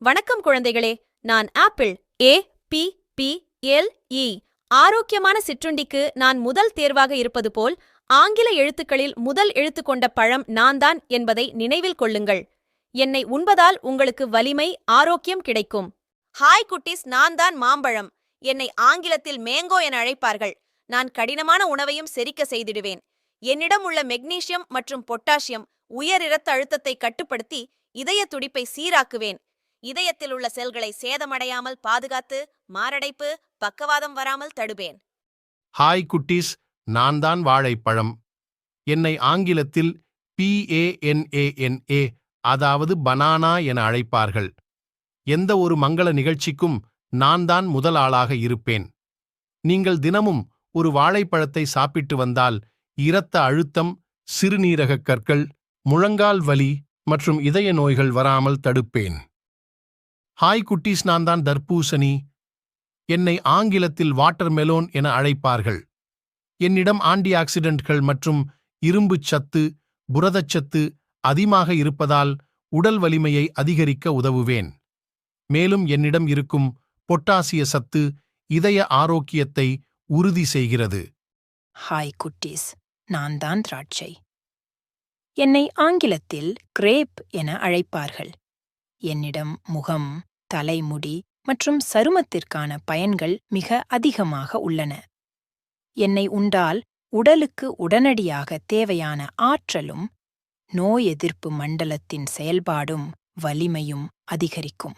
வணக்கம் குழந்தைகளே, நான் ஆப்பிள் APPLE. ஆரோக்கியமான சிற்றுண்டிக்கு நான் முதல் தேர்வாக இருப்பது போல் ஆங்கில எழுத்துக்களில் முதல் எழுத்து கொண்ட பழம் நான் தான் என்பதை நினைவில் கொள்ளுங்கள். என்னை உண்பதால் உங்களுக்கு வலிமை, ஆரோக்கியம் கிடைக்கும். ஹாய் குட்டீஸ், நான் தான் மாம்பழம். என்னை ஆங்கிலத்தில் மேங்கோ என அழைப்பார்கள். நான் கடினமான உணவையும் செரிக்க செய்திடுவேன். என்னிடம் உள்ள மெக்னீசியம் மற்றும் பொட்டாசியம் உயர் இரத்த அழுத்தத்தை கட்டுப்படுத்தி இதய துடிப்பை சீராக்குவேன். இதயத்தில் உள்ள செல்களை சேதமடையாமல் பாதுகாத்து மாரடைப்பு, பக்கவாதம் வராமல் தடுப்பேன். ஹாய் குட்டீஸ், நான் தான் வாழைப்பழம். என்னை ஆங்கிலத்தில் PANANA, அதாவது பனானா என அழைப்பார்கள். எந்த ஒரு மங்கள நிகழ்ச்சிக்கும் நான் தான் முதல் ஆளாக இருப்பேன். நீங்கள் தினமும் ஒரு வாழைப்பழத்தை சாப்பிட்டு வந்தால் இரத்த அழுத்தம், சிறுநீரகக் கற்கள், முழங்கால் வலி மற்றும் இதய நோய்கள் வராமல் தடுப்பேன். ஹாய் குட்டீஸ், நான் தான் தர்பூசணி. என்னை ஆங்கிலத்தில் வாட்டர்மெலோன் என அழைப்பார்கள். என்னிடம் ஆன்டிஆக்சிடென்ட்கள் மற்றும் இரும்புச் சத்து, புரதச்சத்து அதிகமாக இருப்பதால் உடல் வலிமையை அதிகரிக்க உதவுவேன். மேலும் என்னிடம் இருக்கும் பொட்டாசிய சத்து இதய ஆரோக்கியத்தை உறுதி செய்கிறது. ஹாய் குட்டீஸ், நான் தான் திராட்சை. என்னை ஆங்கிலத்தில் கிரேப் என அழைப்பார்கள். என்னிடம் முகம், தலைமுடி மற்றும் சருமத்திற்கான பயன்கள் மிக அதிகமாக உள்ளன. என்னை உண்டால் உடலுக்கு உடனடியாக தேவையான ஆற்றலும், நோய் எதிர்ப்பு மண்டலத்தின் செயல்பாடும் வலிமையும் அதிகரிக்கும்.